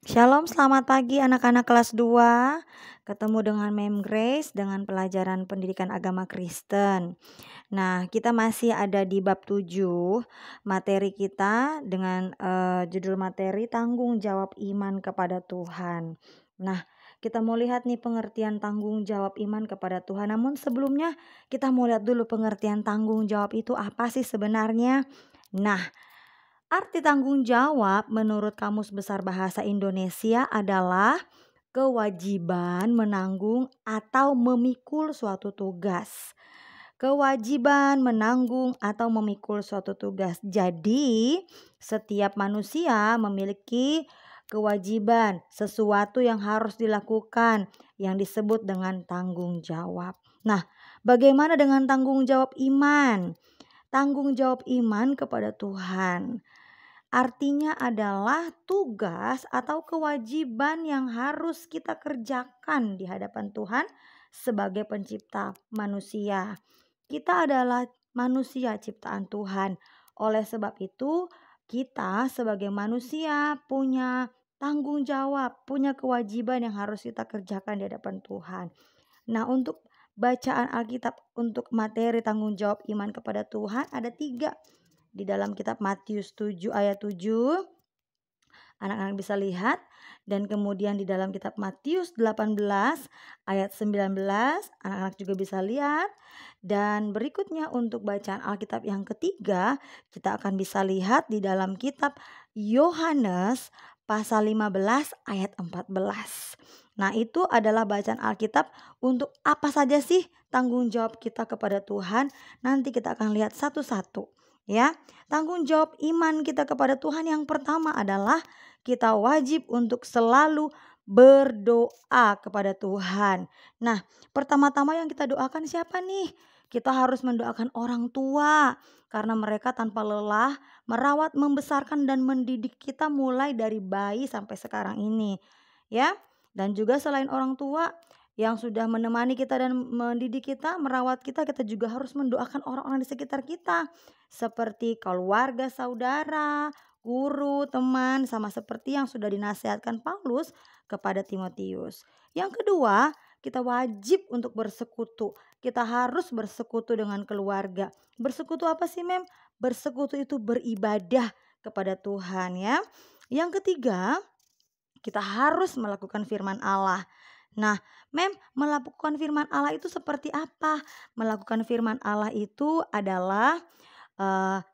Shalom, selamat pagi anak-anak kelas 2. Ketemu dengan Mem Grace dengan pelajaran pendidikan agama Kristen. Nah, kita masih ada di bab 7. Materi kita dengan judul materi tanggung jawab iman kepada Tuhan. Nah, kita mau lihat nih pengertian tanggung jawab iman kepada Tuhan. Namun sebelumnya kita mau lihat dulu pengertian tanggung jawab itu apa sih sebenarnya. Nah, arti tanggung jawab menurut Kamus Besar Bahasa Indonesia adalah kewajiban menanggung atau memikul suatu tugas. Kewajiban menanggung atau memikul suatu tugas. Jadi, setiap manusia memiliki kewajiban, sesuatu yang harus dilakukan yang disebut dengan tanggung jawab. Nah, bagaimana dengan tanggung jawab iman? Tanggung jawab iman kepada Tuhan artinya adalah tugas atau kewajiban yang harus kita kerjakan di hadapan Tuhan sebagai pencipta manusia. Kita adalah manusia ciptaan Tuhan. Oleh sebab itu, kita sebagai manusia punya tanggung jawab, punya kewajiban yang harus kita kerjakan di hadapan Tuhan. Nah, untuk bacaan Alkitab untuk materi tanggung jawab iman kepada Tuhan ada 3. Di dalam kitab Matius 7 ayat 7, anak-anak bisa lihat. Dan kemudian di dalam kitab Matius 18 ayat 19, anak-anak juga bisa lihat. Dan berikutnya untuk bacaan Alkitab yang ketiga, kita akan bisa lihat di dalam kitab Yohanes pasal 15 ayat 14. Nah, itu adalah bacaan Alkitab untuk apa saja sih tanggung jawab kita kepada Tuhan. Nanti kita akan lihat satu-satu. Ya, tanggung jawab iman kita kepada Tuhan yang pertama adalah kita wajib untuk selalu berdoa kepada Tuhan. Nah, pertama-tama yang kita doakan siapa nih? Kita harus mendoakan orang tua karena mereka tanpa lelah merawat, membesarkan dan mendidik kita mulai dari bayi sampai sekarang ini. Ya, dan juga selain orang tua yang sudah menemani kita dan mendidik kita, merawat kita, kita juga harus mendoakan orang-orang di sekitar kita. Seperti keluarga, saudara, guru, teman, sama seperti yang sudah dinasihatkan Paulus kepada Timotius. Yang kedua, kita wajib untuk bersekutu. Kita harus bersekutu dengan keluarga. Bersekutu apa sih, Mem? Bersekutu itu beribadah kepada Tuhan, ya. Yang ketiga, kita harus melakukan firman Allah. Nah, Mem, melakukan firman Allah itu seperti apa? Melakukan firman Allah itu adalah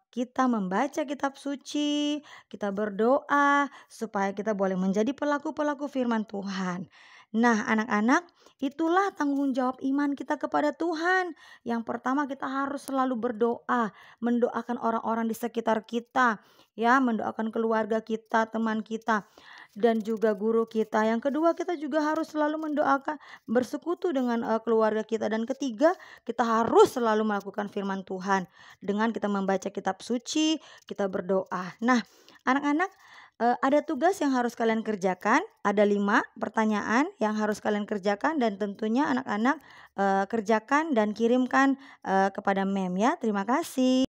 kita membaca kitab suci, kita berdoa supaya kita boleh menjadi pelaku-pelaku firman Tuhan. Nah, anak-anak, itulah tanggung jawab iman kita kepada Tuhan. Yang pertama, kita harus selalu berdoa, mendoakan orang-orang di sekitar kita, ya, mendoakan keluarga kita, teman kita, dan juga guru kita. Yang kedua, kita juga harus selalu mendoakan, bersekutu dengan keluarga kita. Dan ketiga, kita harus selalu melakukan firman Tuhan dengan kita membaca kitab suci, kita berdoa. Nah, anak-anak, ada tugas yang harus kalian kerjakan. Ada 5 pertanyaan yang harus kalian kerjakan dan tentunya anak-anak kerjakan dan kirimkan kepada Mem, ya. Terima kasih.